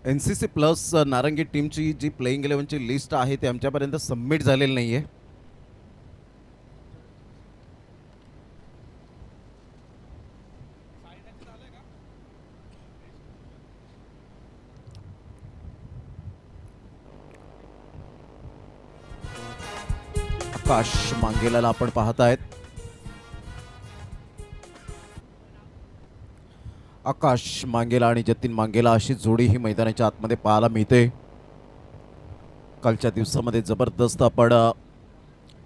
NCC plus नारंगी टीमची जी playing 11ची list आहे ती आमच्यापर्यंत सबमिट झालेली नाही आहे. आकाश मांगेलाला आपण पाहतायत. आकाश मांगेला आणि जतीन मांगेला अशी जोडी ही मैदानाच्या आतमध्ये पाहायला मिळते. कालच्या दिवसामध्ये जबरदस्त आपण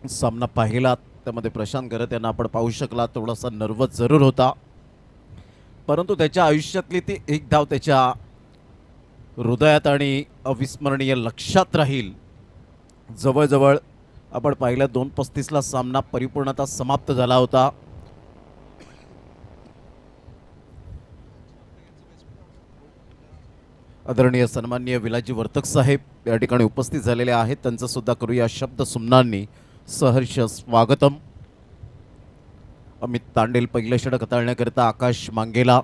सामना पाहिला. त्यामध्ये प्रशांत गरत यांना आपण पाहू शकला. थोडासा नर्वस जरूर होता, परंतु त्याच्या आयुष्यातली ती एक धाव त्याच्या हृदयात आणि अविस्मरणीय लक्षात राहील. जवळजवळ आपण पाहिलं 2:35ला सामना परिपूर्णतः समाप्त झाला होता. आदरणीय सन्माननीय विलाजी वर्तक साहेब या ठिकाणी उपस्थित झालेले आहेत. त्यांचं सुद्धा करूया शब्द सुमनांनी सहर्ष स्वागतम. अमित तांडेल पहिलं षटक हाताळण्याकरिता आकाश मांगेला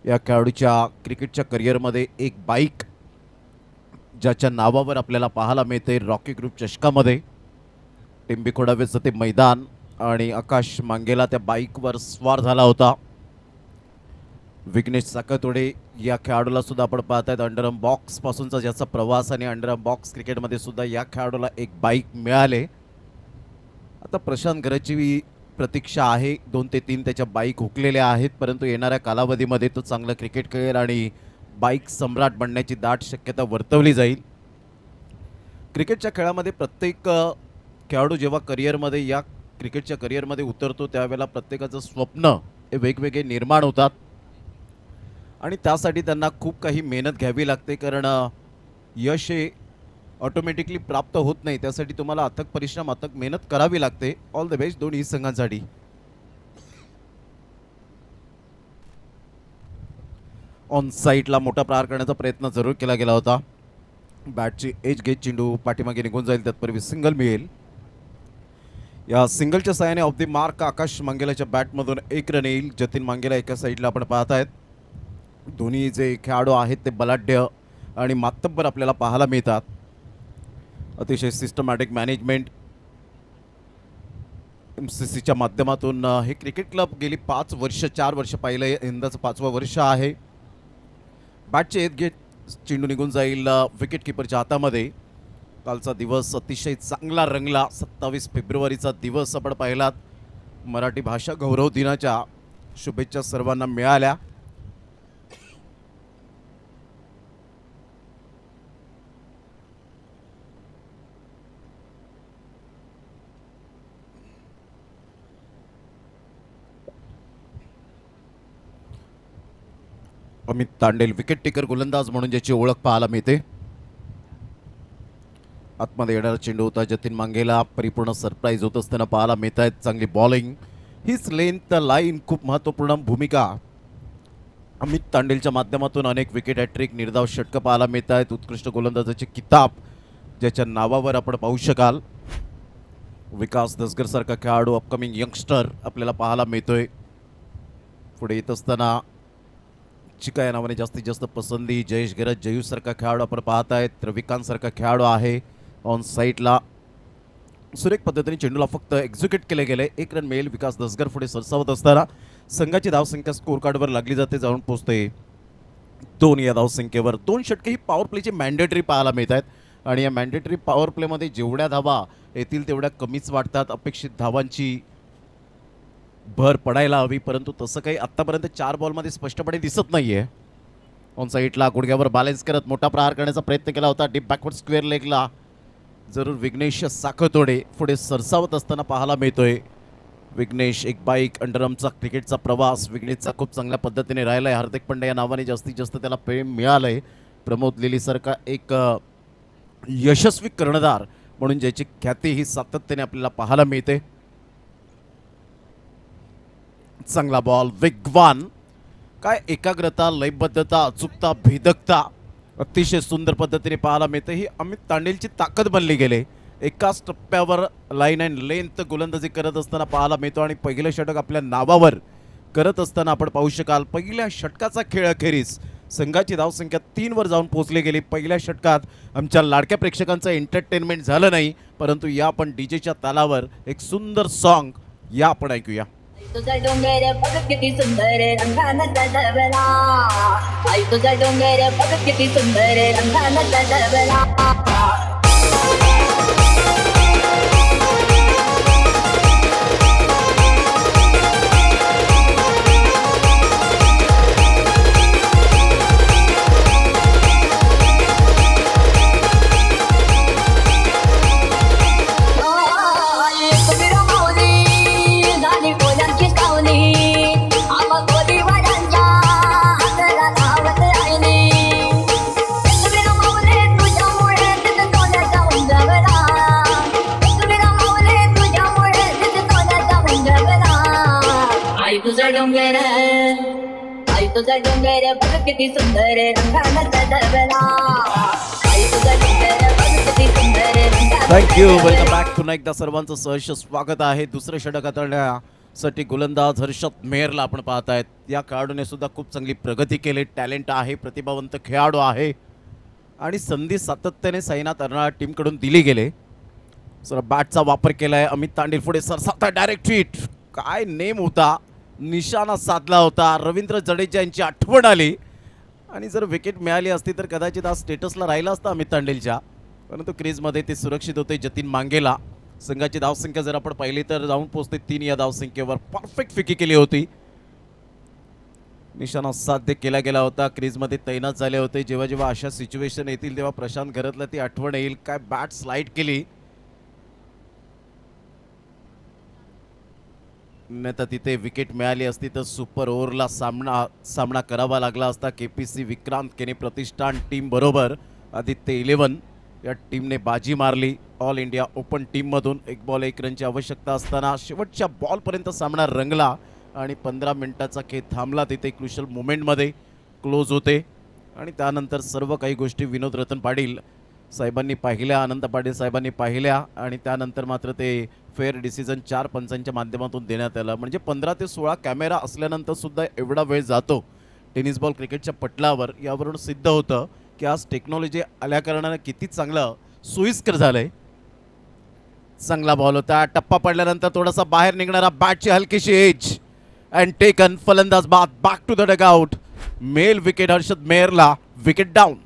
या खेळाडूच्या क्रिकेटच्या करिअरमध्ये एक बाईक ज्याच्या नावावर आपल्याला पाहायला मिळते रॉकी ग्रुप चषकामध्ये. टिंबी खोडावेचं ते मैदान आणि आकाश मांगेला त्या बाईकवर स्वार झाला होता. विघ्नेश साकतोडे या खेळाडूला सुद्धा आपण पाहतायत. अंडरआर्म बॉक्स पासूनचा ज्याचा प्रवास आणि अंडरआर्म बॉक्स क्रिकेटमध्ये सुद्धा या खेळाडूला एक बाईक मिळाले. आता प्रशांत गरजची प्रतीक्षा आहे. 2 ते 3 त्याच्या बाईक हुकलेल्या आहेत, परंतु येणाऱ्या कालावधीमध्ये तो चांगलं क्रिकेट खेळेल आणि बाईक सम्राट बनण्याची दाट शक्यता वर्तवली जाईल. क्रिकेटच्या खेळामध्ये प्रत्येक खेळाडू जेव्हा करिअरमध्ये या क्रिकेटच्या करिअरमध्ये उतरतो त्यावेळेला प्रत्येकाचं स्वप्न हे वेगवेगळे निर्माण होतात आणि त्यासाठी त्यांना खूप काही मेहनत घ्यावी लागते, कारण यश हे ऑटोमॅटिकली प्राप्त होत नाही. त्यासाठी तुम्हाला अथक परिश्रम अथक मेहनत करावी लागते. ऑल द बेस्ट दोन्ही संघांसाठी. ऑन साईडला मोठा प्रहार करण्याचा प्रयत्न जरूर केला गेला होता. बॅटची एज घेत चेंडू पाठीमागे निघून जाईल, त्यातपूर्वी सिंगल मिळेल. या सिंगलच्या साहाय्याने ऑफ द मार्क आकाश मांगेलाच्या बॅटमधून 1 रन येईल. जतीन मांगेला एका साईडला आपण पाहतायत. दोन्ही जे खेळाडू आहेत ते बलाढ्य आणि मातब्बर आपल्याला पाहायला मिळतात. अतिशय सिस्टमॅटिक मॅनेजमेंट MCCच्या माध्यमातून हे क्रिकेट क्लब गेली 5 वर्ष 4 वर्ष पाहिलं. यंदाचं 5वं वर्ष आहे. बॅटचे एज घेत चेंडू निघून जाईल विकेट किपरच्या हातामध्ये. कालचा दिवस अतिशय चांगला रंगला. 27 फेब्रुवारीचा दिवस आपण पाहिलात. मराठी भाषा गौरव दिनाच्या शुभेच्छा सर्वांना मिळाल्या. अमित तांडेल विकेट टेकर गोलंदाज म्हणून ज्याची ओळख पाहायला मिळते. आतमध्ये येणारा चेंडू होता. जतीन मांगेला परिपूर्ण सरप्राईज होत असताना पाहायला मिळत आहेत. चांगली बॉलिंग, हीच लेंथ लाईन खूप महत्त्वपूर्ण भूमिका. अमित तांडेलच्या माध्यमातून अनेक विकेट हॅट्रिक निर्धाव षटकं पाहायला मिळत आहेत. उत्कृष्ट गोलंदाजाची किताब ज्याच्या नावावर आपण पाहू शकाल. विकास दसगर सारखा खेळाडू अपकमिंग यंगस्टर आपल्याला पाहायला मिळतोय. पुढे येत असताना चिका या नावाने जास्तीत जास्त पसंती. जयेश गरज जयू सारखा खेळाडू आपण पाहत आहेत. रविकांत सारखा खेळाडू आहे. ऑन साईडला सुरेख पद्धतीने चेंडूला फक्त एक्झिक्यूट केले गेले. 1 रन मिळेल. विकास दसगर पुढे सरसावत असताना संघाची धावसंख्या स्कोर कार्डवर लागली जाते, जाऊन पोहोचते 2 या धावसंख्येवर. 2 षटके ही पॉवर प्लेची मॅन्डेटरी पाहायला मिळत आहेत आणि या मॅन्डेटरी पॉवर प्लेमध्ये जेवढ्या धावा येतील तेवढ्या कमीच वाटतात. अपेक्षित धावांची भर पडायला हवी, परंतु तसं काही आत्तापर्यंत 4 बॉलमध्ये स्पष्टपणे दिसत नाही आहे. ऑन साईडला गुडघ्यावर बॅलन्स करत मोठा प्रहार करण्याचा प्रयत्न केला होता. डीप बॅकवर्ड स्क्वेअर लेगला जरूर विघ्नेश साखतोडे पुढे सरसावत असताना पाहायला मिळतोय. विघ्नेश एक बाईक अंडरआर्मचा क्रिकेटचा प्रवास विघ्नेशचा खूप चांगल्या पद्धतीने राहिला आहे. हार्दिक पांड्या या नावाने जास्तीत जास्त त्याला प्रेम मिळालं आहे. प्रमोद लिलीसारखा एक यशस्वी कर्णधार म्हणून ज्याची ख्याती ही सातत्याने आपल्याला पाहायला मिळते. चांगला बॉल, वेगवान, काय एकाग्रता, लयबद्धता, अचूकता, भेदकता अतिशय सुंदर पद्धतीने पाहायला मिळते. ही अमित तांडेलची ताकद बनली गेले. एकाच टप्प्यावर लाईन अँड लेंथ गोलंदाजी करत असताना पाहायला मिळतो आणि पहिलं षटक आपल्या नावावर करत असताना आपण पाहू शकाल. पहिल्या षटकाचा खेळ अखेरीस संघाची धावसंख्या 3 वर जाऊन पोहोचली गेली. पहिल्या षटकात आमच्या लाडक्या प्रेक्षकांचं एंटरटेनमेंट झालं नाही, परंतु या आपण डीजेच्या तालावर एक सुंदर सॉन्ग या आपण ऐकूया. तुझा डोंगर बघ किती सुंदर रंगाचा ढवळा, आई तुझा डोंगर बघ किती सुंदर रंगाचा ढवळा. तुझा डोंगर आई तुझा डोंगर बघ किती सुंदर रंगाचा ढवळा, आई तुझा डोंगर बघ किती सुंदर रंगाचा. थँक्यू. Welcome back. पुन्हा एकदा सर्वांचं सहर्ष स्वागत आहे. दुसरं षटक हाताळण्यासाठी गोलंदाज हर्षद मेहरला आपण पाहतायत. या खेळाडूने सुद्धा खूप चांगली प्रगती केली. टॅलेंट आहे, प्रतिभावंत खेळाडू आहे आणि संधी सातत्याने साईनाथ अर्नाळा टीमकडून दिली गेले. सर बॅटचा वापर केलाय अमित तांडील. पुढे सर साता डायरेक्ट हिट. काय नेम होता, निशाणा साधला होता. रवींद्र जडेजा यांची आठवण आली आणि जर विकेट मिळाली असती तर कदाचित आज स्टेटसला राहिला असता अमित तांडेलच्या, परंतु क्रीजमध्ये ते सुरक्षित होते. जतीन मांगेला. संघाची धावसंख्या जर आपण पाहिली तर जाऊन पोहोचते 3 या धावसंख्येवर. परफेक्ट फिकी केली होती. निशाणा साध्य केला गेला होता. क्रीजमध्ये तैनात झाले होते. जेव्हा जेव्हा अशा सिच्युएशन येतील तेव्हा प्रशांत घरातला ती आठवण येईल. काय बॅट स्लाइड केली, नाही तर तिथे विकेट मिळाली असती तर सुपर ओव्हरला सामना करावा लागला असता. केपीसी विक्रांत केने प्रतिष्ठान टीम बरोबर आदित्य 11 या टीमने बाजी मारली. ऑल इंडिया ओपन टीममधून 1 बॉल 1 रनची आवश्यकता असताना शेवटच्या बॉलपर्यंत सामना रंगला आणि 15 मिनिटाचा खेळ थांबला. तिथे क्रुशल मोमेंटमध्ये क्लोज होते आणि त्यानंतर सर्व काही गोष्टी विनोद रतन पाटील साहेबांनी पाहिल्या, आनंद पाटील साहेबांनी पाहिल्या आणि त्यानंतर मात्र ते फेअर डिसिजन 4 पंचांच्या माध्यमातून देण्यात आलं. म्हणजे 15 ते 16 कॅमेरा असल्यानंतर सुद्धा एवढा वेळ जातो टेनिस बॉल क्रिकेटच्या पटलावर. यावरून सिद्ध होतं की आज टेक्नॉलॉजी आल्याकारणानं किती चांगलं सोयीस्कर झालंय. चांगला बॉल होता. टप्पा पडल्यानंतर थोडासा बाहेर निघणारा बॅटची हलकीशी एज अँड टेकन. फलंदाज बाद बॅक टू द डगआउट. मेल विकेट हर्षद मेहरला. Wicket down.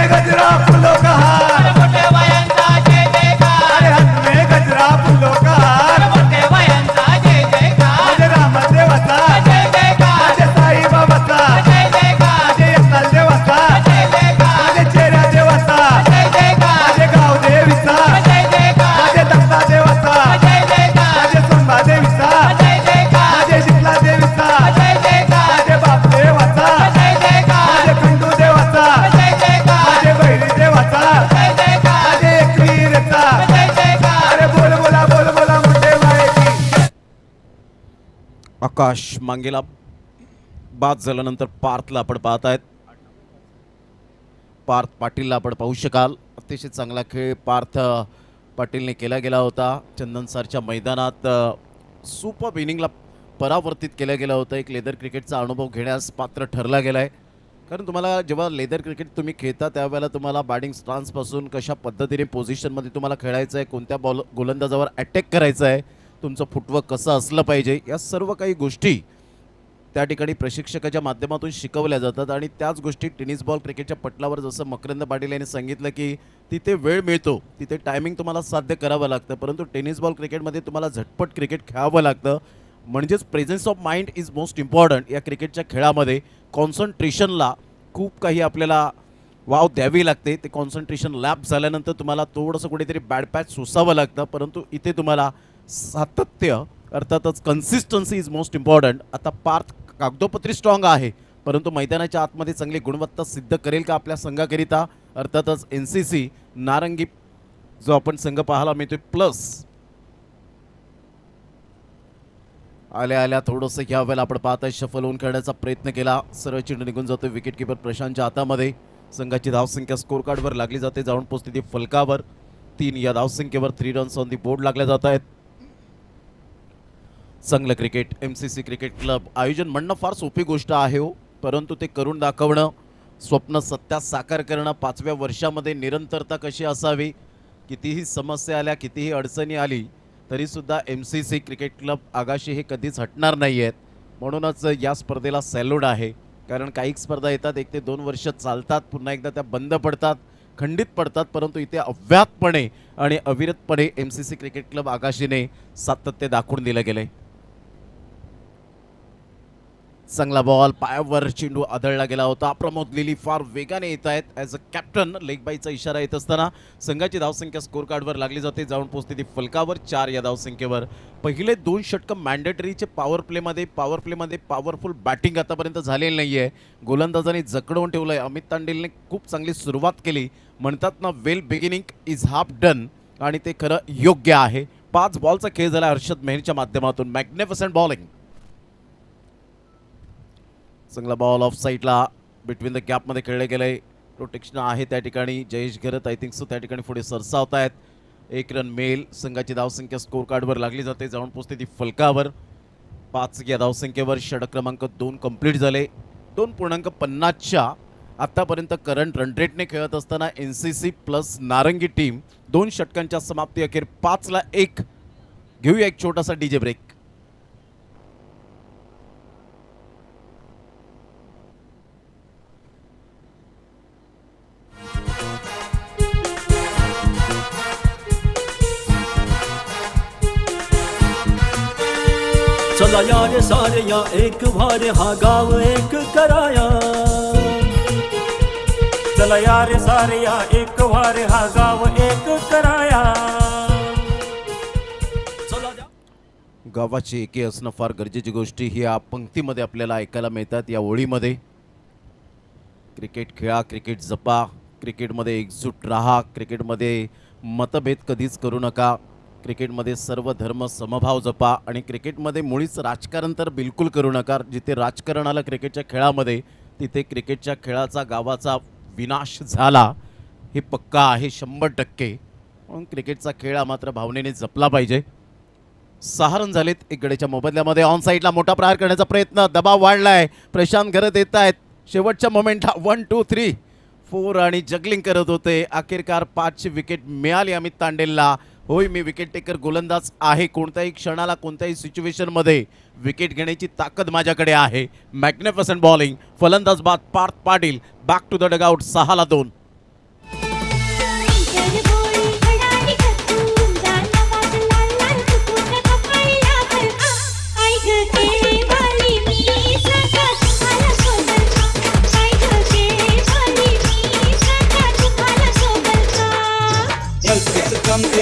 गजरा फुलों का हार, मोठे वयांचा जय जयकार. अरे हात में गजरा फुलों का हार, मोठे वयांचा जय जयकार. माझे रामदेवाचा जय जयकार, माझे साई बाबाचा जय जयकार, माझे एकनाथ देवाचा जय जयकार, माझे चेहरा देवाचा जय जयकार, माझे गाव देवीचा जय जयकार, माझे दत्ता देवाचा जय जयकार, माझे संभा देवीचा जय जयकार, माझे शीतला देवीचा जय जयकार, माझे बाप देवाचा जय जयकार, माझे खंडू देवाचा जय जयकार, माझे बहिणी देवाचा जय जयकार, माझे एकवीरचा जय जयकार. अरे बोल बोला बोल बोला मोठे मायकी. आकाश मांगेला बाद झाल्यानंतर पार्थला आपण पाहतायत. पार्थ पाटीलला आपण पाहू शकाल. अतिशय चांगला खेळ पार्थ पाटीलने केला गेला होता. चंदनसरच्या मैदानात सुपर इनिंगला परावर्तित केला गेला होता. एक लेदर क्रिकेटचा अनुभव घेण्यास पात्र ठरला गेला आहे. कारण तुम्हाला जेव्हा लेदर क्रिकेट तुम्ही खेळता त्यावेळेला तुम्हाला बॅटिंग स्टान्सपासून कशा पद्धतीने पोझिशनमध्ये तुम्हाला खेळायचं आहे, कोणत्या गोलंदाजावर अटॅक करायचं आहे, तुमचं फुटवर्क कसं असलं पाहिजे, या सर्व काही गोष्टी त्या ठिकाणी प्रशिक्षकाच्या माध्यमातून शिकवल्या जातात. आणि त्याच गोष्टी टेनिस बॉल क्रिकेटच्या पटलावर जसं मकरंद पाटील यांनी सांगितलं की तिथे वेळ मिळतो, तिथे टायमिंग तुम्हाला साध्य करावं लागतं, परंतु टेनिस बॉल क्रिकेटमध्ये तुम्हाला झटपट क्रिकेट खेळावं लागतं. म्हणजेच presence of mind is most important. या क्रिकेटच्या खेळामध्ये कॉन्सन्ट्रेशनला खूप काही आपल्याला वाव द्यावी लागते. ते कॉन्सन्ट्रेशन लॅप झाल्यानंतर तुम्हाला थोडंसं कुठेतरी बॅड पॅच सोसावं लागतं, परंतु इथे तुम्हाला सातत्य अर्थातच कन्सिस्टन्सी इज मोस्ट इम्पॉर्टंट. आता पार्थ कागदोपत्री स्ट्रॉंग आहे, परंतु मैदानाच्या आतमध्ये चांगली गुणवत्ता सिद्ध करेल का आपल्या संघाकरिता. अर्थातच NCC नारंगी जो आपण संघ पाहायला मिळतोय प्लस आल्या आल्या थोडंसं ह्या वेळेला आपण पाहताय शफल होऊन खेळण्याचा प्रयत्न केला. सरळ चेंडू निघून जातोय विकेट किपर प्रशांतच्या हातामध्ये. संघाची धावसंख्या स्कोर कार्डवर लागली जाते, जाऊन पोहोचते ती फलकावर. 3 या धावसंख्येवर 3 रन्स ऑन दी बोर्ड लागल्या जात आहेत. चांगलं क्रिकेट MCC क्रिकेट क्लब आयोजन म्हणणं फार सोपी गोष्ट आहे हो, परंतु ते करून दाखवणं, स्वप्न सत्यात साकार करणं, 5व्या वर्षामध्ये निरंतरता कशी असावी, कितीही समस्या आल्या, कितीही अडचणी आली तरीसुद्धा MCC क्रिकेट क्लब आगाशी हे कधीच हटणार नाही आहेत. म्हणूनच या स्पर्धेला सॅल्यूट आहे. कारण काही स्पर्धा येतात 1 ते 2 वर्ष चालतात, पुन्हा एकदा त्या बंद पडतात, खंडित पडतात, परंतु इथे अव्याहतपणे आणि अविरतपणे MCC क्रिकेट क्लब आगाशीने सातत्य दाखवून दिलं गेलंय. चांगला बॉल, पायावर चेंडू आदळला गेला होता. प्रमोद लिली फार वेगाने येत आहेत. ॲज अ कॅप्टन लेग बायचा इशारा येत असताना संघाची धावसंख्या स्कोर कार्डवर लागली जाते, जाऊन पोहोचते ती फलकावर 4 या धावसंख्येवर. पहिले 2 षटकं मॅन्डेटरीचे पॉवर प्लेमध्ये पॉवरफुल बॅटिंग आतापर्यंत झालेली नाही आहे. गोलंदाजांनी जकडवून ठेवलं आहे. अमित तांडेलने खूप चांगली सुरुवात केली. म्हणतात ना, वेल बिगिनिंग इज हाफ डन, आणि ते खरं योग्य आहे. 5 बॉलचा खेळ झाला हर्षद मेहरच्या माध्यमातून. Magnificent bowling. चांगला बॉल ऑफ साईडला बिटवीन द गॅपमध्ये खेळले गेले. प्रोटेक्शन आहे त्या ठिकाणी. जयेश घरत आय थिंक सो त्या ठिकाणी पुढे सरसावत आहेत. 1 रन मेल. संघाची धावसंख्या स्कोर कार्डवर लागली जाते, जाऊन पोचते ती फलकावर. 5 या धावसंख्येवर षटक क्रमांक 2 कंप्लीट झाले. 2.50च्या आतापर्यंत करंट रन रेटने खेळत असताना NCC प्लस नारंगी टीम 2 षटकांच्या समाप्ती अखेर 5ला 1. घेऊया एक छोटासा डीजे ब्रेक. चला यार सारे या एक भारे हा गाव एक कराया. चला यार सारे या एक भारे हा गाव एक कराया. चला गावाची एकी असणं फार गरजेची गोष्टी ही या पंक्तीमध्ये आपल्याला ऐकायला मिळतात. या ओळीमध्ये क्रिकेट खेळा, क्रिकेट जपा, क्रिकेटमध्ये एकजूट राहा, क्रिकेटमध्ये मतभेद कधीच करू नका, क्रिकेटमध्ये सर्व धर्म समभाव जपा, आणि क्रिकेटमध्ये मुळीच राजकारण तर बिलकुल करू नका. जिथे राजकारण आलं क्रिकेटच्या खेळामध्ये तिथे क्रिकेटच्या खेळाचा, गावाचा विनाश झाला हे पक्का आहे 100%. म्हणून क्रिकेटचा खेळ हा मात्र भावनेने जपला पाहिजे. 6 रन झालेत 1 गड्याच्या मोबदल्यामध्ये. ऑन साईडला मोठा प्रहार करण्याचा प्रयत्न, दबाव वाढलाय. प्रशांत घरत येत आहेत शेवटच्या मोमेंटला. 1 2 3 4 आणि जगलिंग करत होते. अखेरकार 5ची विकेट मिळाली अमित तांडेलला. होय, मी विकेट टेकर गोलंदाज आहे. कोणत्याही क्षणाला, कोणत्याही सिच्युएशनमध्ये विकेट घेण्याची ताकद माझ्याकडे आहे. Magnificent bowling. फलंदाज बाद Parth Patil. Back to the dugout. 6ला 2.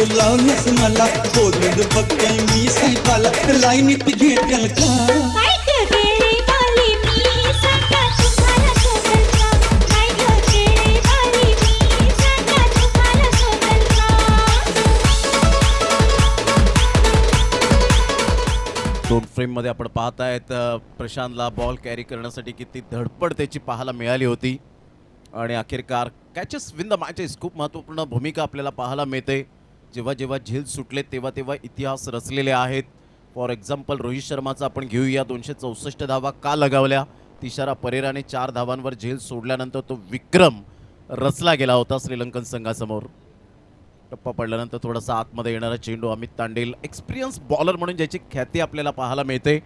लावण्यास मला बोलून बघते मी साहेबाला लाईनीत घेतल का. दोन फ्रेममध्ये आपण पाहतायत प्रशांतला बॉल कॅरी करण्यासाठी किती धडपड त्याची पाहायला मिळाली होती, आणि अखेरकार कॅचेस विन द मॅचेस खूप महत्त्वपूर्ण भूमिका आपल्याला पाहायला मिळते. जेव्हा जेव्हा झेल सुटले तेव्हा तेव्हा इतिहास रचलेले आहेत. फॉर एक्झाम्पल रोहित शर्माचा आपण घेऊया. 264 धावा का लगावल्या. तिशारा परेराने 4 धावांवर झेल सोडल्यानंतर तो विक्रम रचला गेला होता श्रीलंकन संघासमोर. टप्पा पडल्यानंतर थोडासा आतमध्ये येणारा चेंडू अमित तांडेल, एक्सपिरियन्स बॉलर म्हणून ज्याची ख्याती आपल्याला पाहायला मिळते.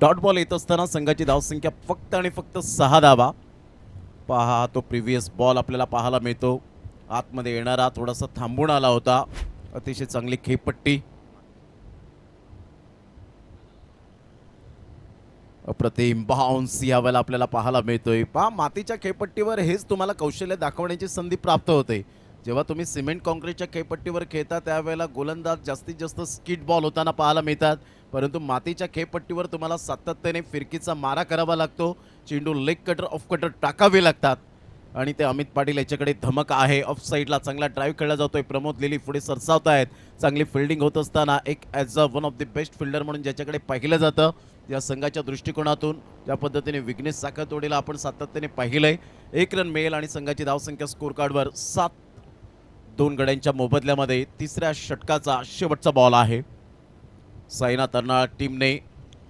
डॉट बॉल येत असताना संघाची धावसंख्या फक्त आणि फक्त 6 धावा. पहा, तो प्रिव्हियस बॉल आपल्याला पाहायला मिळतो. आतमध्ये येणारा थोडासा थांबून आला होता. अतिशय चांगली खेळपट्टी. अप्रतिम बाउन्स यावेळेला आपल्याला पाहायला मिळतोय. पहा, मातीच्या खेळपट्टीवर हेच तुम्हाला कौशल्य दाखवण्याची संधी प्राप्त होते. जेव्हा तुम्ही सिमेंट कॉन्क्रीटच्या खेळपट्टीवर खेळता त्यावेळेला गोलंदाज जास्तीत जास्त स्किट बॉल होताना पाहायला मिळतात, परंतु मातीच्या खेळपट्टीवर तुम्हाला सातत्याने फिरकीचा मारा करावा लागतो. चेंडू लेग कटर, ऑफ कटर टाकावे लागतात, आणि ते अमित पाटील याच्याकडे धमक आहे. ऑफ साईडला चांगला ड्राईव्ह खेळला जातोय. प्रमोद लिली पुढे सरसावत आहेत. चांगली फिल्डिंग होत असताना एक as a one of the best fielder म्हणून ज्याच्याकडे पाहिलं जातं या संघाच्या दृष्टिकोनातून, ज्या पद्धतीने विघ्नेश साखरतोडीला आपण सातत्याने पाहिलंय. 1 रन मिळेल आणि संघाची धावसंख्या स्कोर कार्डवर 7. 2 गड्यांच्या मोबदल्यामध्ये 3ऱ्या षटकाचा शेवटचा बॉल आहे. सायना तरनाळ टीमने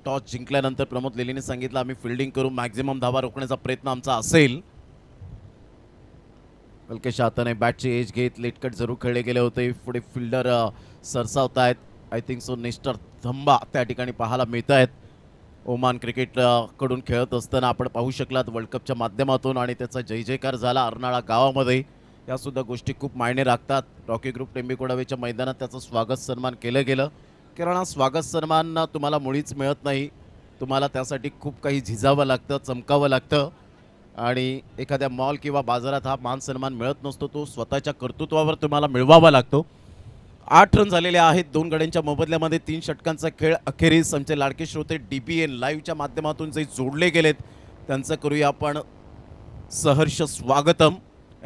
टॉस जिंकल्यानंतर प्रमोद लेलीने सांगितलं आम्ही फिल्डिंग करू, मॅक्झिमम धावा रोखण्याचा प्रयत्न आमचा असेल. हलकेशा हाताने बॅटची एज घेत लेटकट जरूर खेळले गेले होते. पुढे फिल्डर सरसावत आहेत. आय थिंक सो नेस्टर थंबा त्या ठिकाणी पाहायला मिळत आहेत. ओमान क्रिकेट कडून खेळत असताना आपण पाहू शकलात वर्ल्ड कपच्या माध्यमातून आणि त्याचा जय जयकार झाला अर्नाळा गावामध्ये. यासुद्धा गोष्टी खूप मायने राखतात. रॉकी ग्रुप टेंबेकोडावेच्या मैदानात त्याचं स्वागत सन्मान केलं गेलं. कारण हा स्वागत सन्मान तुम्हाला मुळीच मिळत नाही. तुम्हाला त्यासाठी खूप काही झिजावं लागतं, चमकावं लागतं आणि एखाद्या मॉल किंवा बाजारात हा मान सन्मान मिळत नसतो. तो स्वतःच्या कर्तृत्वावर तुम्हाला मिळवावा लागतो. 8 रन झालेले आहेत 2 गड्यांच्या मोबदल्यामध्ये. 3 षटकांचा खेळ अखेरीस आमचे लाडके श्रोते DBN लाईव्हच्या माध्यमातून जे जोडले गेलेत त्यांचं करूया आपण सहर्ष स्वागतम.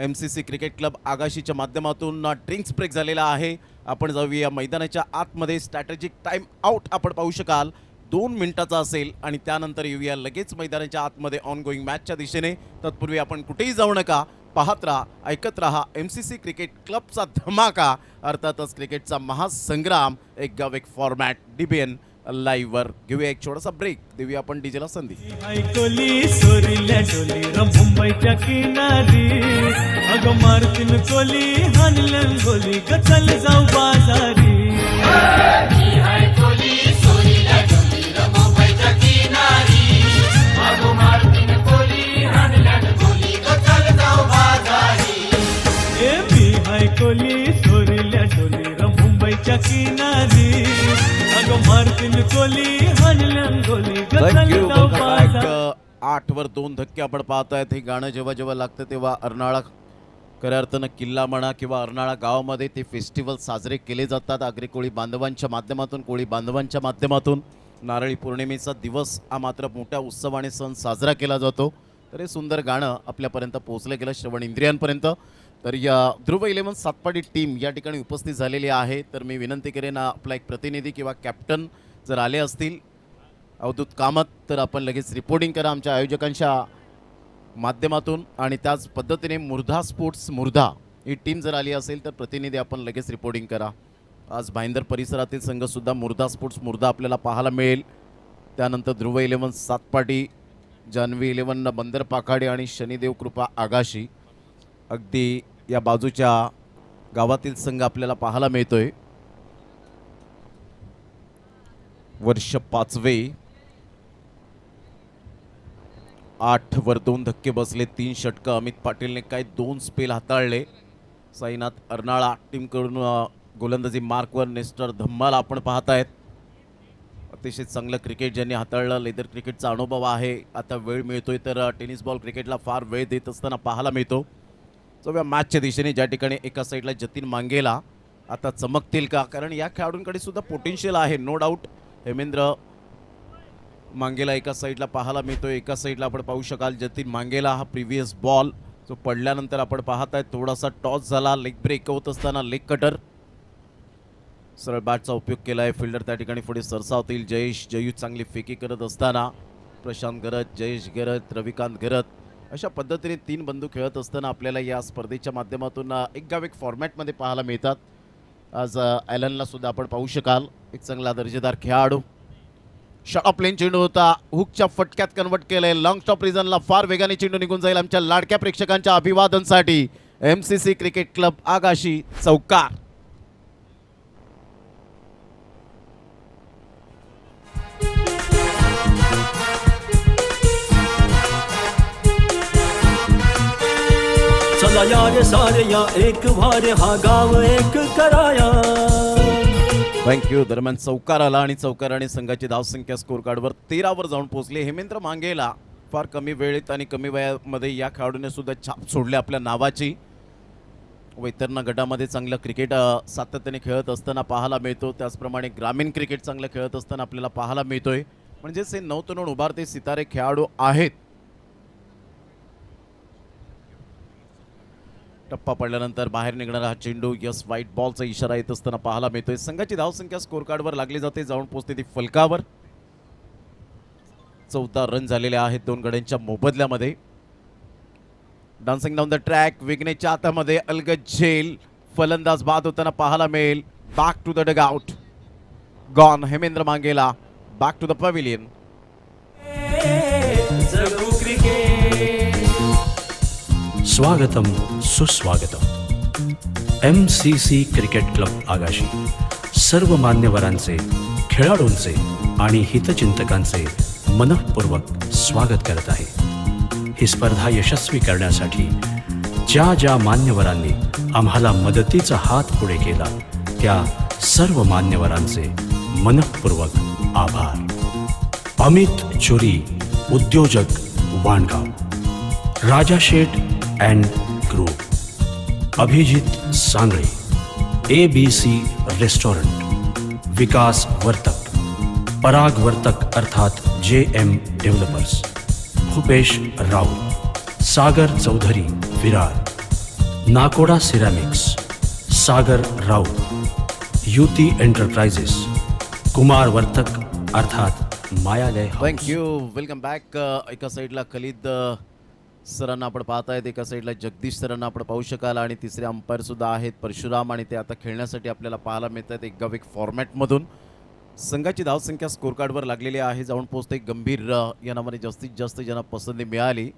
MCC क्रिकेट क्लब आगाशीच्या माध्यमातून ड्रिंक्स ब्रेक झालेला आहे. आपण जाऊया मैदानाच्या आतमध्ये. स्ट्रॅटेजिक टाइम आउट आपण पाहू शकाल 2 मिनिटाचा असेल आणि त्यानंतर येऊया लगेच मैदानाच्या आतमध्ये ऑन गोईंग मॅचच्या दिशेने. तत्पूर्वी आपण कुठेही जाऊ नका, पाहत राहा, ऐकत राहा MCC क्रिकेट क्लबचा धमाका, अर्थातच क्रिकेटचा महासंग्राम, एक गाव एक फॉर्मॅट DBN लाईव्हवर. घेऊया एक छोटासा ब्रेक, देऊया आपण डीजेला संधी. कोली सोरील्या डोली र मुंबईच्या किनारी, अगं मारतीन कोली हानलं गोली ग चल जाऊ बाजारी. कोली सोरील्या डोली र मुंबईच्या किनारी, अगं मारतीन कोली हानलं गोली ग चल जाऊ बाजारी. 8 वर 2 धक्के आपण पाहतायत. हे गाणं जेव्हा जेव्हा लागतं तेव्हा अर्नाळा खऱ्या अर्थानं किल्ला म्हणा किंवा अर्नाळा गावामध्ये ते फेस्टिवल साजरे केले जातात. आगरी कोळी बांधवांच्या माध्यमातून, कोळी बांधवांच्या माध्यमातून. नारळी पौर्णिमेचा दिवस हा मात्र मोठ्या उत्सवाने सण साजरा केला जातो. तर हे सुंदर गाणं आपल्यापर्यंत पोहोचलं गेलं श्रवण इंद्रियांपर्यंत. तर या ध्रुव 11 सातपाडी टीम या ठिकाणी उपस्थित झालेली आहे. तर मी विनंती करेन आपला एक प्रतिनिधी किंवा कॅप्टन जर आले असतील अवधूत कामत, तर आपण लगेच रिपोर्टिंग करा आमच्या आयोजकांच्या माध्यमातून. आणि त्याच पद्धतीने मुर्धा स्पोर्ट्स मुर्धा ही टीम जर आली असेल तर प्रतिनिधी आपण लगेच रिपोर्टिंग करा. आज भाईंदर परिसरातील संघसुद्धा मुर्धा स्पोर्ट्स मुर्धा आपल्याला पाहायला मिळेल. त्यानंतर ध्रुव 11 सातपाटी, जान्हवी 11 बंदर पाखाडे आणि शनिदेव कृपा आगाशी. अगदी या बाजूच्या गावातील संघ आपल्याला पाहायला मिळतोय. वर्ष 5वे, 8 वर 2 धक्के बसले, 3 षटकं. अमित पाटीलने काय 2 स्पेल हाताळले. साईनाथ अर्नाळा टीमकडून गोलंदाजी मार्कवर नेस्टर धम्माला आपण पाहतायत. अतिशय चांगलं क्रिकेट ज्यांनी हाताळलं, लेदर क्रिकेटचा अनुभव आहे. आता वेळ मिळतोय तर टेनिस बॉल क्रिकेटला फार वेळ देत असताना पाहायला मिळतो. सो मॅचच्या दिशेने ज्या ठिकाणी एका साईडला जतीन मांगेला आता चमकतील का, कारण या खेळाडूंकडे सुद्धा पोटेन्शियल आहे नो डाऊट. हेमेंद्र मांगेला एका साईडला पाहायला मिळतोय. एका साईडला आपण पाहू शकाल जतीन मांगेला. हा प्रिव्हियस बॉल जो पडल्यानंतर आपण पाहताय थोडासा टॉस झाला. लेग ब्रेक होत असताना लेग कटर सरळ बॅटचा उपयोग केला आहे. फिल्डर त्या ठिकाणी पुढे सरसावतील. जयू चांगली फेकी करत असताना प्रशांत गरत, जयेश गरत, रविकांत गरत अशा पद्धतीने 3 बंधू खेळत असताना आपल्याला या स्पर्धेच्या माध्यमातून एक गाव एक फॉर्मॅटमध्ये पाहायला मिळतात. आज ॲलनला सुद्धा आपण पाहू शकाल, एक चांगला दर्जेदार खेळाडू. शॉट ऑफ प्लेन चेंडू होता, हुकच्या फटक्यात कन्वर्ट केलंय. लॉंग स्टॉप रिजनला फार वेगाने चेंडू निघून जाईल. आमच्या लाडक्या प्रेक्षकांच्या अभिवादनसाठी MCC क्रिकेट क्लब आगाशी चौकार. चला यार सारे या एक वार हा गाव एक कराया. थँक्यू. दरम्यान चौकार आला आणि चौकाराने संघाची धावसंख्या स्कोर कार्डवर 13 वर जाऊन पोहोचले. हेमेंद्र मांगेला फार कमी वेळेत आणि कमी वयामध्ये या खेळाडूने सुद्धा छाप सोडले आपल्या नावाची. वैतरणा गटामध्ये चांगलं क्रिकेट सातत्याने खेळत असताना पाहायला मिळतो. त्याचप्रमाणे ग्रामीण क्रिकेट चांगलं खेळत असताना आपल्याला पाहायला मिळतोय. म्हणजेच हे नवतरुण उभारते सितारे खेळाडू आहेत. टप्पा पडल्यानंतर बाहेर निघणारा हा चेंडू यस व्हाईट बॉलचा इशारा येत असताना पाहायला मिळतोय. संघाची धावसंख्या स्कोर कार्डवर लागली जाते, जाऊन पोहोचते ती फलकावर. 14 रन झालेले आहेत 2 गड्यांच्या मोबदल्यामध्ये. डान्सिंग डाऊन द ट्रॅक विघ्नेच्या हातामध्ये अलगद झेल. फलंदाज बाद होताना पाहायला मिळेल. Back to the dugout. Gone. Hemendra Mangela back to the pavilion. जगू क्रिकेट. स्वागतम सुस्वागतम. MCC क्रिकेट क्लब आगाशी सर्व मान्यवरांचे, खेळाडूंचे आणि हितचिंतकांचे मनःपूर्वक स्वागत करत आहे. ही स्पर्धा यशस्वी करण्यासाठी ज्या ज्या मान्यवरांनी आम्हाला मदतीचा हात पुढे केला त्या सर्व मान्यवरांचे मनःपूर्वक आभार. अमित चुरी, उद्योजक, Vangaon. Raja Sheth and group. Abhijit Sangle, ABC restaurant. Vikas Vartak, Parag Vartak अर्थात JM developers. Bhupesh Raut, Sagar Chaudhari Virar. Nakoda ceramics, Sagar Raut. Yuti enterprises, Kumar Vartak अर्थात Mayalay house. Thank you. Welcome back. एका साईडला खलीद सरांना आपण पाहत आहेत, एका साईडला जगदीश सरांना आपण पाहू शकाल आणि तिसरे अंपायर सुद्धा आहेत परशुराम, आणि ते आता खेळण्यासाठी आपल्याला पाहायला मिळत आहेत एक एक फॉर्मॅटमधून. संघाची धावसंख्या स्कोर कार्डवर लागलेली आहे, जाऊन पोहोचते गंभीर या नावाने जास्तीत जास्त ज्यांना पसंती मिळाली.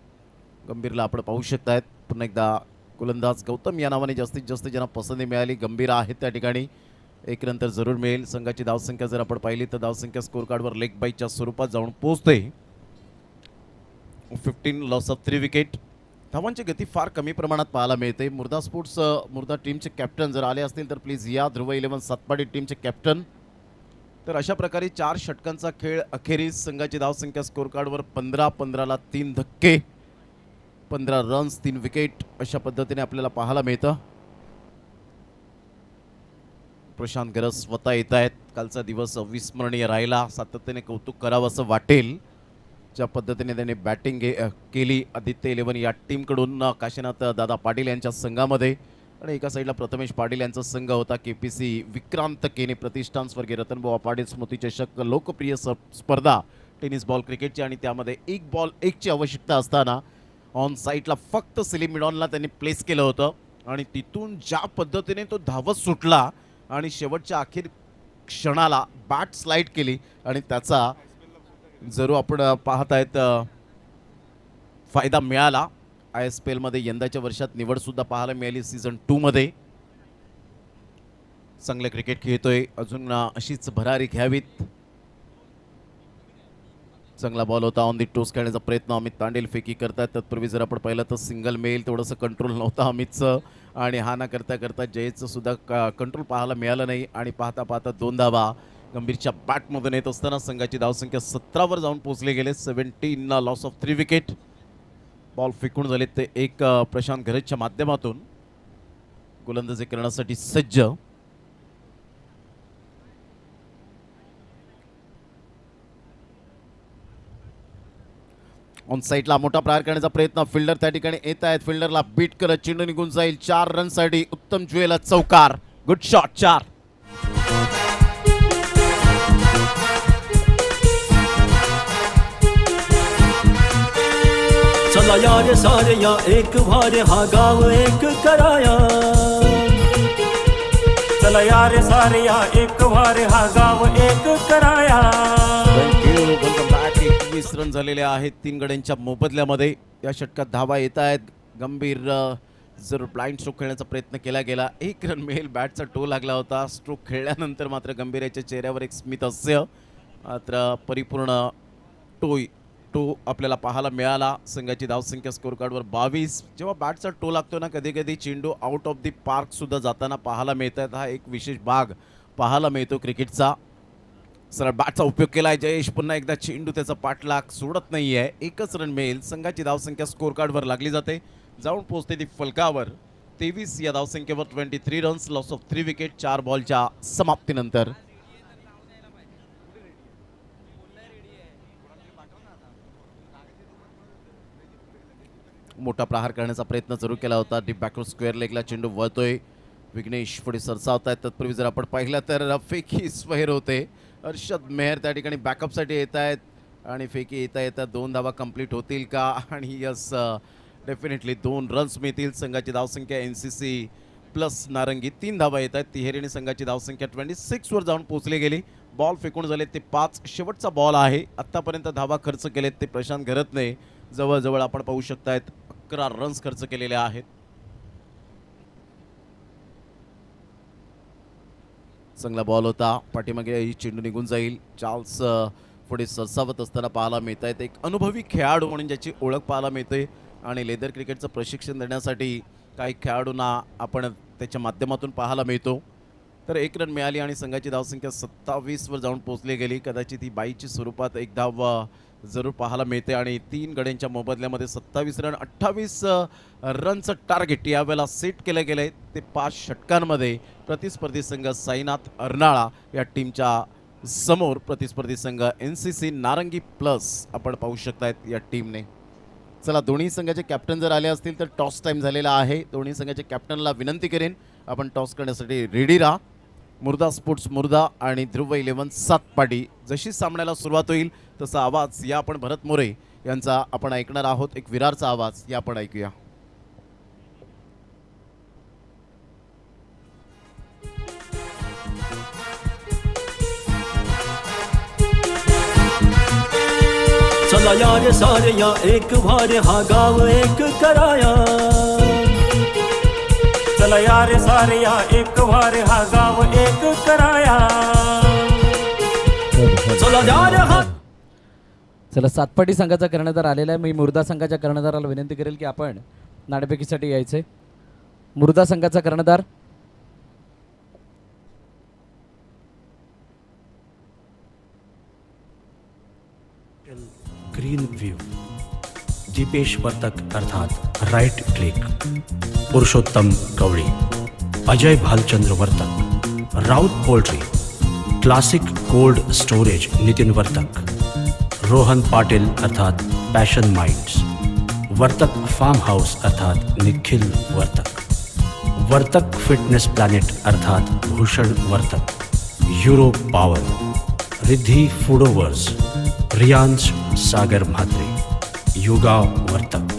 गंभीरला आपण पाहू शकतायत. पुन्हा एकदा गोलंदाज गौतम या नावाने जास्तीत जास्त ज्यांना पसंती मिळाली. गंभीर आहेत त्या ठिकाणी, एक नंतर जरूर मिळेल. संघाची धावसंख्या जर आपण पाहिली तर धावसंख्या स्कोर कार्डवर लेग बाईच्या स्वरूपात जाऊन पोहोचते 15, लॉस ऑफ 3 विकेट. धावांची गती फार कमी प्रमाणात पाहायला मिळते. मुर्दा स्पोर्ट्स मुर्दा टीमचे कॅप्टन जर आले असतील तर प्लीज या. ध्रुव 11 सातपाडी टीमचे कॅप्टन. तर अशा प्रकारे 4 षटकांचा खेळ अखेरीस संघाची धावसंख्या स्कोर कार्डवर 15-15ला 3 धक्के, 15 रन्स, 3 विकेट अशा पद्धतीने आपल्याला पाहायला मिळतं. प्रशांत गरज स्वतः येत आहेत. कालचा दिवस अविस्मरणीय राहिला. सातत्याने कौतुक करावं असं वाटेल ज्या पद्धतीने त्यांनी बॅटिंग केली आदित्य 11 या टीमकडून. काशीनाथ दादा पाटील यांच्या संघामध्ये, आणि एका साईडला प्रथमेश पाटील यांचा संघ होता. KPC विक्रांत केने प्रतिष्ठान, स्वर्गीय रतनबुवा पाटील स्मृती चषक, लोकप्रिय स्पर्धा टेनिस बॉल क्रिकेटची, आणि त्यामध्ये 1 बॉल 1ची आवश्यकता असताना ऑन साईडला फक्त सिलिम मिडॉनला त्यांनी प्लेस केलं होतं, आणि तिथून ज्या पद्धतीने तो धावत सुटला आणि शेवटच्या अखेर क्षणाला बॅट स्लाइड केली, आणि त्याचा जरूर आपण पाहत आहेत फायदा मिळाला. ISPL मध्ये यंदाच्या वर्षात निवडसुद्धा पाहायला मिळाली सीझन 2 मध्ये. चांगलं क्रिकेट खेळतोय, अजून अशीच भरारी घ्यावीत. चांगला बॉल होता. ऑन दी टोस खेळण्याचा प्रयत्न अमित तांडेल फेकी करतात. तत्पूर्वी जर आपण पाहिलं तर सिंगल मेल, थोडंसं कंट्रोल नव्हतं अमितचं, आणि हा ना करता करता जयचं सुद्धा कंट्रोल पाहायला मिळालं नाही, आणि पाहता पाहता 2 धावा गंभीरच्या बॅटमधून येत असताना संघाची धावसंख्या 17वर जाऊन पोहोचले गेले. 17 लॉस ऑफ 3 विकेट. बॉल फेकून झाले ते एक प्रशांत गरजच्या माध्यमातून गोलंदाजी करण्यासाठी सज्ज. ऑन साईडला मोठा प्रहार करण्याचा प्रयत्न. फिल्डर त्या ठिकाणी येत आहेत. फिल्डरला बीट करत चेंडू निघून जाईल. 4 रनसाठी उत्तम ज्वेला चौकार. Good shot. 4. चला यार सारे या एक भारे हा गाव एक कराया. चला यार सारे या एक भारे हा गाव एक कराया. Welcome back. 21 रन झालेले आहेत 3 गड्यांच्या मोबदल्यामध्ये. या षटकात धावा येत आहेत. गंभीर जर ब्लाइंड स्ट्रोक खेळण्याचा प्रयत्न केला गेला. 1 रन मिळेल. बॅटचा टो लागला होता. स्ट्रोक खेळल्यानंतर मात्र गंभीराच्या चेहऱ्यावर एक स्मित हास्य, मात्र परिपूर्ण टो आपल्याला पाहायला मिळाला. संघाची धावसंख्या स्कोर कार्डवर 22. जेव्हा बॅटचा टो लागतो ना, कधी कधी चेंडू आउट ऑफ दी पार्क सुद्धा जाताना पाहायला मिळतात. हा एक विशेष भाग पाहायला मिळतो क्रिकेटचा. सरळ बॅटचा उपयोग केला आहे जयेश. पुन्हा एकदा चेंडू त्याचा पाठलाग सोडत नाही आहे. 1च रन मिळेल. संघाची धावसंख्या स्कोर कार्डवर लागली जाते, जाऊन पोहोचते ती फलकावर 23 या धावसंख्येवर. 23 रन्स, लॉस ऑफ 3 विकेट 4 बॉलच्या समाप्तीनंतर. मोठा प्रहार करण्याचा प्रयत्न जरूर केला होता. डीप बॅकवर्ड स्क्वेअर लेगला चेंडू वळतोय. विघ्नेश पुढे सरसावत आहेत. तत्पूर्वी जर आपण पाहिलं तर फेकी स्वेअर होते. हर्षद मेहर त्या ठिकाणी बॅकअपसाठी येत आहेत, आणि फेकी येता येता 2 धावा कंप्लीट होतील का? आणि यस, डेफिनेटली 2 रन्स मिळतील. संघाची धावसंख्या NCC प्लस नारंगी 3 धावा येत आहेत. तिहेरीने संघाची धावसंख्या 26 वर जाऊन पोहोचली गेली. बॉल फेकून झाले ते 5. शेवटचा बॉल आहे. आत्तापर्यंत धावा खर्च केलेत ते प्रशांत घरतने. जवळजवळ आपण पाहू शकतायत 11 रन्स खर्च केलेले आहेत. चांगला बॉल होता. पाठीमागे ही चेंडू निघून जाईल. चार्ल्स पुढे सरसावत असताना पाहायला मिळत आहेत. एक अनुभवी खेळाडू म्हणून ज्याची ओळख पाहायला मिळते आणि लेदर क्रिकेटचं प्रशिक्षण देण्यासाठी काही खेळाडूंना आपण त्याच्या माध्यमातून पाहायला मिळतो. तर 1 रन मिळाली आणि संघाची धावसंख्या 27 वर जाऊन पोहोचली गेली. कदाचित ही बाईच्या स्वरूपात एक धाव जरूर पाहायला मिळते आणि 3 गड्यांच्या मोबदल्यामध्ये 27 रन 28 रनचं टार्गेट यावेळेला सेट केलं गेलं आहे. ते 5 षटकांमध्ये प्रतिस्पर्धी संघ साईनाथ अर्नाळा या टीमच्या समोर प्रतिस्पर्धी संघ NCC नारंगी प्लस आपण पाहू शकतायत या टीमने. चला, दोन्ही संघाचे कॅप्टन जर आले असतील तर टॉस टाईम झालेला आहे. दोन्ही संघाच्या कॅप्टनला विनंती करेन आपण टॉस करण्यासाठी रेडी राहा. मुर्दा स्पोर्ट्स मुर्दा आणि ध्रुव 11 सातपाटी. जशी सामन्याला सुरुवात होईल तसा आवाज या आपण भरत मोरे यांचा आपण ऐकणार आहोत. एक विरारचा आवाज या आपण ऐकूया. चला यार सारे या एक भारे हा गाव एक कराया. चला यार सारे या एक भारे हा गाव एक कराया. चला यार हा. चला, सातपाटी संघाचा कर्णधार आलेला आहे. मी मुर्दा संघाच्या कर्णधाराला विनंती करेल की आपण नाणेफेकीसाठी यायचे. मुर्दा संघाचा कर्णधार ग्रीन व्यू दीपेश वर्तक अर्थात right click, Purushottam Kavali, Ajay Bhalchandra Vartak, Raut poultry, classic cold storage Nitin Vartak, Rohan Patil अर्थात passion minds, Vartak farm house अर्थात निखिल वर्तक, वर्तक फिटनेस प्लॅनेट अर्थात भूषण वर्तक, युरो पॉवर, रिद्धी फूडोवर्स, रियांश सागर म्हात्रे, युगाव वर्तक,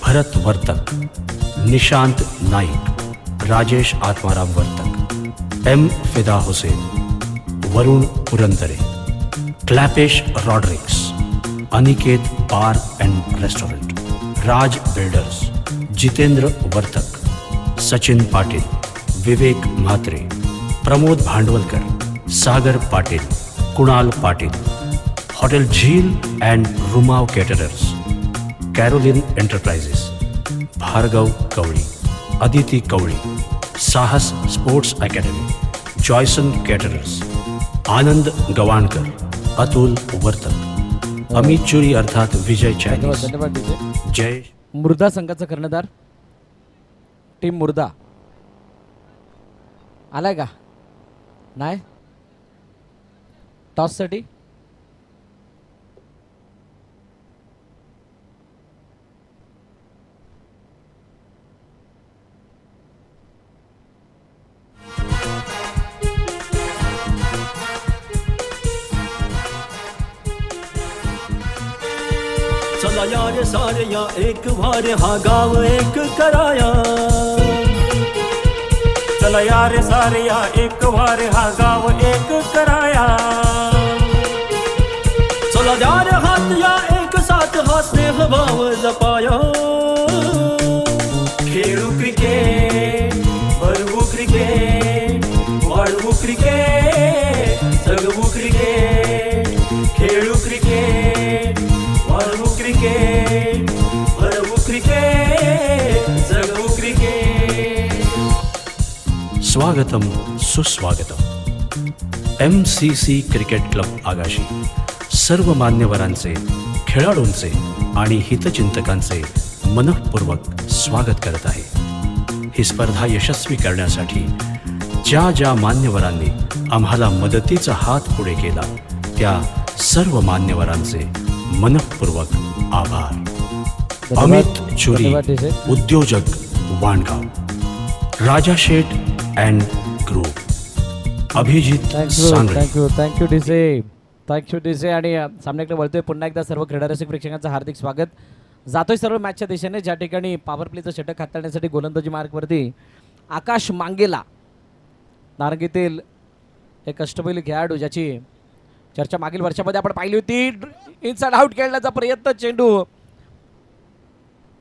भरत वर्तक, निशांत नाईक, राजेश आत्माराम वर्तक, एम फिदा हुसेन, वरुण पुरंदरे, क्लॅपेश Rodricks, Aniket bar and restaurant, Raj builders, Jitendra Vartak, Sachin Patil, Vivek Mhatre, Pramod Bhandvalkar, Sagar Patil, Kunal Patil, hotel Jheel and रुमाव caterers, Caroline enterprises, Bhargav Kavali, Aditi Kavali, Sahas sports academy, Joyson caterers, Anand Gavankar, Atul Vartak, Amit Churi अर्थात विजय Chinese, धन्यवाद DJ. जय. मुर्दा संघाचा कर्णधार टीम मुर्दा आलाय का? नाही टॉससाठी चला यार सारे या एक भारे हा गाव एक कराया. चला यार सारे या एक भारे हा गाव एक कराया. चला यार हात या एक साथ हा स्नेह भाव जपाया. खेळू क्रिकेट, भरवू क्रिकेट, वाढवू क्रिकेट, जगवू क्रिकेट. खेळू क्रिकेट, वाढवू क्रिकेट, भरवू क्रिकेट, जगवू क्रिकेट. स्वागतम सुस्वागतम. MCC क्रिकेट क्लब आगाशी सर्व मान्यवरांचे, खेळाडूंचे आणि हितचिंतकांचे मनःपूर्वक स्वागत करत आहे. ही स्पर्धा यशस्वी करण्यासाठी ज्या ज्या मान्यवरांनी आम्हाला मदतीचा हात पुढे केला त्या सर्व मान्यवरांचे मनःपूर्वक आभार. अमित चुरी, धन्यवाद DJ. उद्योजक Vangaon, Raja Sheth and group, Abhijit Sangle. Thank you DJ. आणि सामन्याकडे वळतोय पुन्हा एकदा सर्व क्रीडारसिक प्रेक्षकांचं हार्दिक स्वागत. जातोय सर्व मॅचच्या दिशेने, ज्या ठिकाणी पॉवर प्लेचं षटक हाताळण्यासाठी गोलंदाजी मार्गवरती आकाश मांगेला, नारंगीतील एक कष्टबैली खेळाडू ज्याची चर्चा मागील वर्षामध्ये आपण पाहिली होती. इनसाइड आउट खेळण्याचा प्रयत्न, चेंडू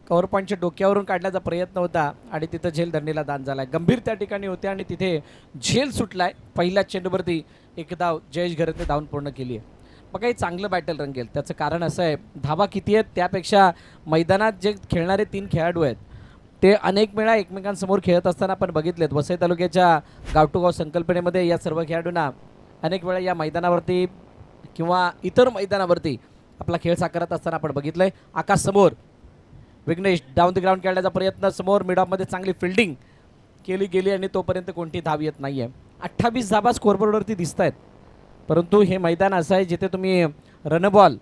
कव्हर पॉईंटच्या डोक्यावरून काढण्याचा प्रयत्न होता आणि तिथं झेल दंडीला दान झालाय. गंभीर त्या ठिकाणी होते आणि तिथे झेल सुटलाय. पहिल्या चेंडूवरती एक धाव जयेश घरतने धावून पूर्ण केली आहे. मग काही चांगलं बॅटल रंगेल. त्याचं कारण असं आहे, धावा किती आहेत त्यापेक्षा मैदानात जे खेळणारे 3 खेळाडू आहेत ते अनेक वेळा एकमेकांसमोर खेळत असताना आपण बघितलेत. वसई तालुक्याच्या गाव टू गाव संकल्पनेमध्ये या सर्व खेळाडूंना अनेक वेळा या मैदानावरती किंवा इतर मैदानावरती आपला खेळ साकारत असताना आपण बघितलंय. आकाश समोर, विघ्नेश डाऊन द ग्राउंड खेळण्याचा प्रयत्न, समोर मिड ऑफमध्ये चांगली फिल्डिंग केली गेली आणि तोपर्यंत कोणती धाव येत नाही आहे. 28 धावा स्कोरबोर्डवरती दिसत आहेत, परंतु हे मैदान असं आहे जिथे तुम्ही रनबॉल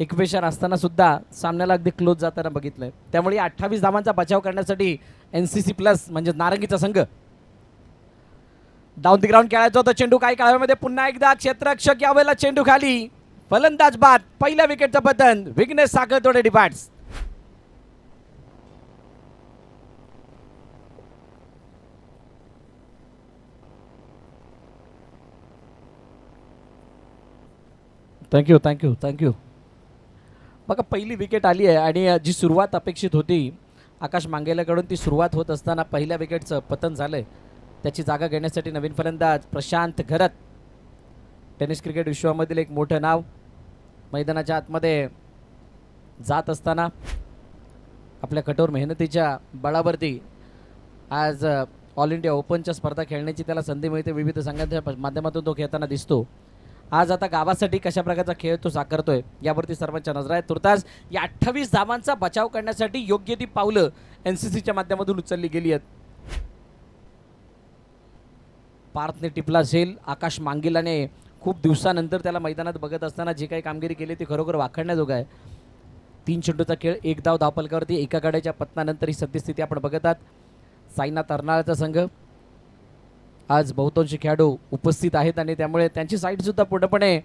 इक्वेशन असताना सुद्धा सामन्याला अगदी क्लोज जाताना बघितलंय. त्यामुळे 28 धावांचा बचाव करण्यासाठी NCC प्लस म्हणजे नारंगीचा संघ डाऊन द ग्राउंड खेळायचा होता. चेंडू काही काळामध्ये पुन्हा एकदा क्षेत्ररक्षक यावेळेला चेंडू खाली, फलंदाज बाद. पहिल्या विकेटचं पतन विघ्नेश साखरतोडे डिपार्ट्स. थँक्यू. बघा पहिली विकेट आली आहे आणि जी सुरुवात अपेक्षित होती आकाश मांगेलाकडून, ती सुरुवात होत असताना पहिल्या विकेटचं पतन झालंय. त्याची जागा घेण्यासाठी नवीन फलंदाज प्रशांत घरत, टेनिस क्रिकेट विश्वामधील एक मोठं नाव, मैदानाच्या आतमध्ये जात असताना आपल्या कठोर मेहनतीच्या बळावरती आज ऑल इंडिया ओपनच्या स्पर्धा खेळण्याची त्याला संधी मिळते. विविध संघांच्या माध्यमातून तो खेळताना दिसतो. आज आता गावासाठी कशा प्रकारचा खेळ तो साकारतोय यावरती सर्वांच्या नजर आहे. तुर्तास या 28 धावांचा बचाव करण्यासाठी योग्य ती पावलं NCCच्या माध्यमातून उचलली गेली आहेत. पार्थने टिपला झेल. आकाश मांगेलाने खूप दिवसानंतर त्याला मैदानात बघत असताना जी काही कामगिरी केली ती खरोखर वाखाणण्याजोग आहे. 3 चेंडूचा खेळ, 1 धाव धावफलकावरती एका गाड्याच्या पतनानंतर ही सद्यस्थिती आपण बघत आहात. साईनाथ अर्नाळाचा संघ आज बहुतांशी खेळाडू उपस्थित आहेत आणि त्यामुळे त्यांची साईडसुद्धा पूर्णपणे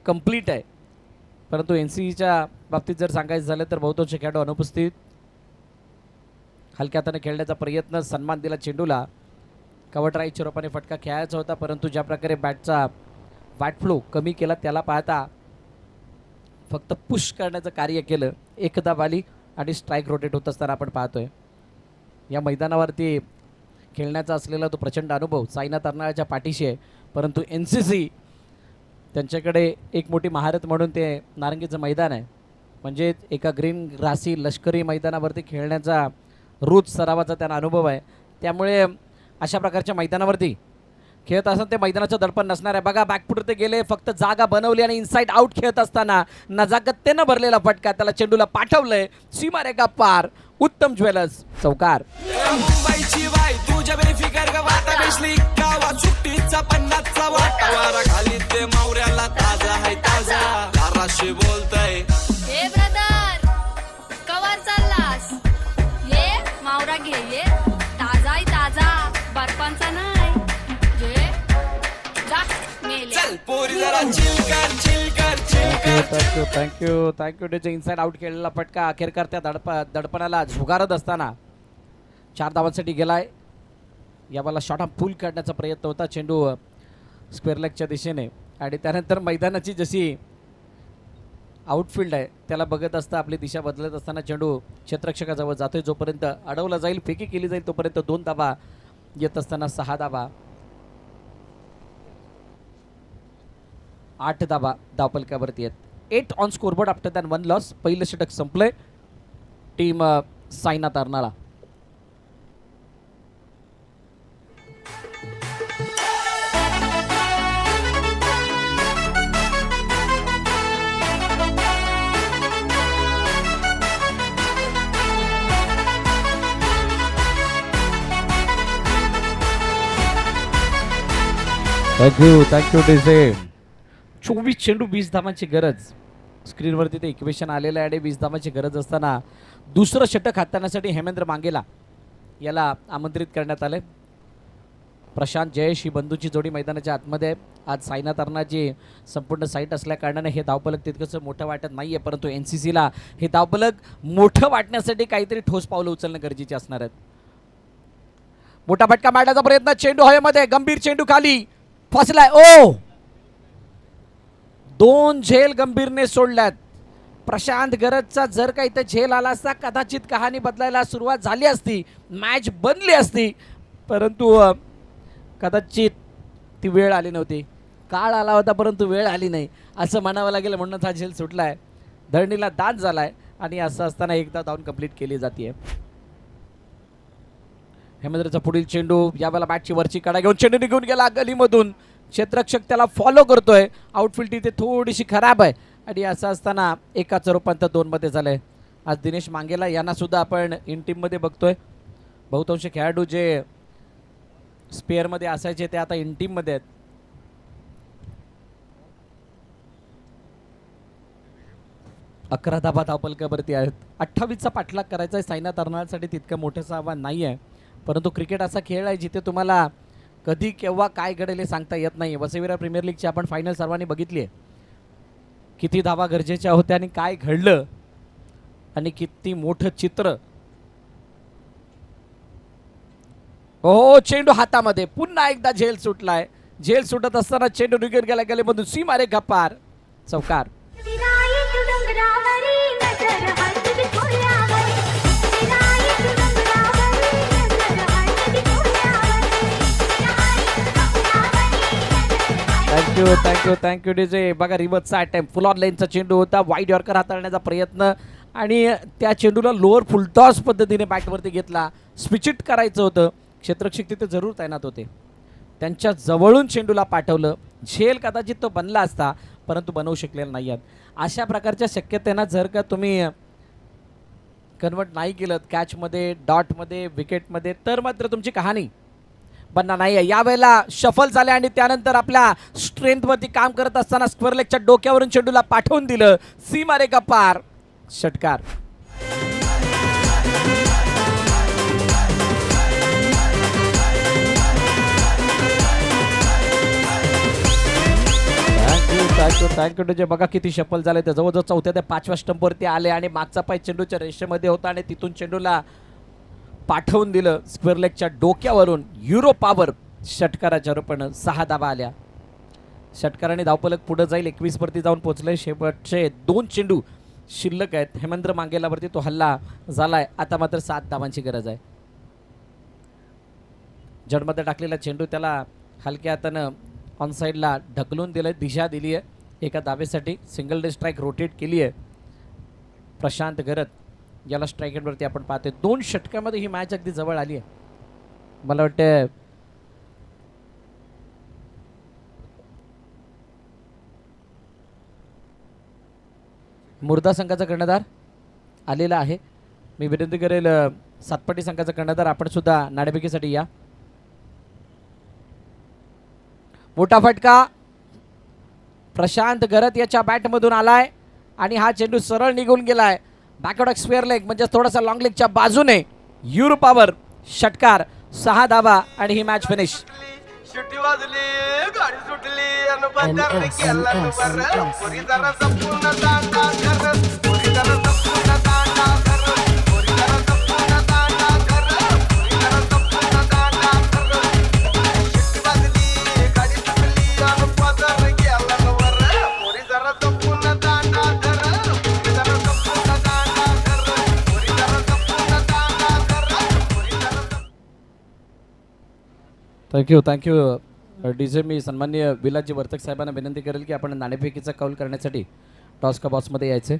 कंप्लीट आहे. परंतु NCCच्या बाबतीत जर सांगायचं झालं तर बहुतांशी खेळाडू अनुपस्थित. हलक्या हाताने खेळण्याचा प्रयत्न, सन्मान दिला चेंडूला. कव्हर ड्राईव्ह चिरोपाने फटका खेळायचा होता, परंतु ज्या प्रकारे बॅटचा बॅट फ्लो कमी केला त्याला पाहता फक्त पुश करण्याचं कार्य केलं. एक धाव आली आणि स्ट्राईक रोटेट होत असताना आपण पाहतोय. या मैदानावरती खेळण्याचा असलेला तो प्रचंड अनुभव साईनाथ अर्नाळाच्या पाठीशी आहे, परंतु NCC त्यांच्याकडे एक मोठी महारत म्हणून ते नारंगीचं मैदान आहे. म्हणजे एका ग्रीन ग्रासी लष्करी मैदानावरती खेळण्याचा रोज सरावाचा त्यांना अनुभव आहे. त्यामुळे अशा प्रकारच्या मैदानावरती खेळत असताना ते मैदानाचं दडपण नसणार आहे. बघा बॅकफुट ते गेले, फक्त जागा बनवली आणि इनसाइड आउट खेळत असताना नजाकतेनं भरलेला फटका, त्याला चेंडूला पाठवलंय सीमारेखा पार. उत्तम ज्वेलर्स चौकार. मुंबईची बाई तुझ्या बेफिकर गवाता बेसली गावा सुट्टीचा 50चा वाटावारा खाली ते मावऱ्याला ताजा आहे ताजा धाराशी बोलतय. ए ब्रदर कवर चाललास? ये मावरा घे, ये ताजा आहे ताजा, बर्फांचा नाही. ये जा मेले. चल पोरी जरा चिल कर चिल कर चिल कर. थँक्यू. त्याचे इनसाइड आउट खेळलेला फटका अखेरकार त्या दडपणाला झुगारत असताना 4 धावांसाठी गेलाय. यावाला शॉट ऑन फुल काढण्याचा प्रयत्न होता, चेंडू स्क्वेअर लेगच्या दिशेने. आणि त्यानंतर मैदानाची जशी आउटफील्ड आहे त्याला बघत असता आपली दिशा बदलत असताना चेंडू क्षेत्ररक्षकाजवळ जातोय. जोपर्यंत अडवला जाईल, फेकी केली जाईल, तोपर्यंत 2 धावा येत असताना 6 धावा, 8 धावा धावपलकावरती आहेत. 8 on scoreboard after then 1 loss. पहिलं षटक संपलंय team Sainath Arnala. Thank you DJ. 24 चेंडू 20 धावांची गरज. स्क्रीनवरती ते इक्वेशन आलेलं आहे आणि 20 धावांची गरज असताना दुसरं षटक हाताळण्यासाठी हेमेंद्र मांगेला याला आमंत्रित करण्यात आले. प्रशांत जयेश ही बंधूची जोडी मैदानाच्या आतमध्ये आहे. आज साईनाथ अर्नाळाची संपूर्ण साईट असल्या कारणाने हे धावफलक तितकंसं मोठं वाटत नाही आहे, परंतु NCCला हे धावफलक मोठं वाटण्यासाठी काहीतरी ठोस पावलं उचलणं गरजेचे असणार आहेत. मोठा फटका मारण्याचा प्रयत्न, चेंडू हवेमध्ये, गंभीर चेंडू खाली फसलाय. ओ 2 झेल गंभीरने सोडल्यात. प्रशांत गरजचा जर का इथे झेल आला असता कदाचित कहाणी बदलायला सुरुवात झाली असती, मॅच बनली असती, परंतु कदाचित ती वेळ आली नव्हती. काळ आला होता परंतु वेळ आली नाही असं म्हणावं लागेल, म्हणूनच हा झेल सुटलाय. धरणीला दाद झालाय आणि असं असताना एकदा धावून कंप्लीट केली जाते. हेमेंद्रचा पुढील चेंडू, यावेळेला बॅटची वरची कडा घेऊन चेंडू निघून गेला गलीमधून. क्षेत्ररक्षक त्याला फॉलो करतोय. आउटफील्ड इथे थोडीशी खराब आहे आणि असं असताना एकाचं रूपांतर 2 मध्ये झालंय. आज दिनेश मांगेला यांना सुद्धा आपण इन टीम मध्ये बघतोय. बहुतांश खेळाडू जे स्पेअर मध्ये असायचे ते आता इन टीम मध्ये आहेत. अकरा धाबा धावपलकावरती आहेत. 28चा पाठलाग करायचा आहे सायना तरणासाठी, तितकं मोठंसं आव्हान नाही आहे, परंतु क्रिकेट असा खेळ आहे जिथे तुम्हाला कधी केव्हा काय घडेल हे सांगता येत नाही. वसईविरा प्रीमियर लीगची आपण फायनल सर्वांनी बघितली आहे. किती धावा गरजेच्या होत्या आणि काय घडलं आणि किती मोठं चित्र. हो चेंडू हातामध्ये, पुन्हा एकदा झेल सुटलाय. झेल सुटत असताना चेंडू निघून गेला गलीमधून, सीमारे गप्पार, चौकार. Thank you DJ. बघा रिवर्सचा अटेम्प्ट, फुल ऑन लाईनचा चेंडू होता, वाईड यॉर्कर हाताळण्याचा प्रयत्न आणि त्या चेंडूला लोअर फुलटॉस पद्धतीने बॅटवरती घेतला. स्विचिट करायचं होतं, क्षेत्ररक्षक तिथे जरूर तैनात होते, त्यांच्या जवळून चेंडूला पाठवलं. झेल कदाचित तो बनला असता परंतु बनवू शकलेला नाही आहेत. अशा प्रकारच्या शक्यतेना जर का तुम्ही कन्वर्ट नाही केलं कॅचमध्ये, डॉटमध्ये, विकेटमध्ये, तर मात्र तुमची कहाणी बनणार नाही आहे. यावेळेला शफल झाले आणि त्यानंतर आपल्या स्ट्रेंथवरती काम करत असताना स्क्वेअर लेगच्या डोक्यावरून चेंडूला पाठवून दिलं. सीमारे गप्पार, षटकार. Thank you DJ. बघा किती शफल झाले, ते जवळजवळ 4थ्या ते 5व्या स्टंपवरती आले आणि मागचा पाय चेंडूच्या रेषेमध्ये होता आणि तिथून चेंडूला पाठवून दिलं स्क्वेअर लेगच्या डोक्यावरून. युरो पॉवर षटकाराच्या रूपानं 6 धावा आल्या. षटकाराने धावपलक पुढे जाईल, 21 वरती जाऊन पोहोचले. शेवटचे 2 चेंडू शिल्लक आहेत. हेमेंद्र मांगेलावरती तो हल्ला झालाय, आता मात्र 7 धावांची गरज आहे. जडमध्ये टाकलेला चेंडू त्याला हलक्या हातानं ऑन साईडला ढकलून दिलंय, दिशा दिली आहे एका धावेसाठी. सिंगल डे स्ट्राईक रोटेट केली आहे. प्रशांत गरत याला स्ट्राईक रेटवरती आपण पाहतोय. 2 षटकामध्ये ही मॅच अगदी जवळ आली आहे. मला वाटतं मुर्दा संघाचा कर्णधार आलेला आहे. मी विनंती करेल सातपाटी संघाचा कर्णधार आपण सुद्धा नाणेफेकीसाठी या. मोठा फटका प्रशांत गरत याच्या बॅटमधून आलाय आणि हा चेंडू सरळ निघून गेलाय बॅकवर्ड स्क्वेअर लेग, म्हणजे थोडासा लॉंग लेगच्या बाजूने. युरो पॉवर षटकार, 6 धावा आणि ही मॅच फिनिश. शिट्टी वाजली, गाडी सुटली आणि बंदर गेला वर. पुरी जरा संपूर्ण दांडा कर, पुरी जरा संपूर्ण दांडा कर, पुरी जरा संपूर्ण दांडा कर, पुरी जरा संपूर्ण दांडा कर. शिट्टी वाजली, गाडी सुटली आणि बंदर गेला वर. पुरी जरा संपूर्ण दांडा कर, पुरी जरा संपूर्ण दांडा कर, पुरी जरा संपूर्ण दांडा कर, पुरी जरा. Thank you DJ. मी सन्माननीय विलाजी वर्तक साहेबांना विनंती करेल की आपण नाणेफेकीचा कौल करण्यासाठी टॉस का बॉक्समध्ये यायचे.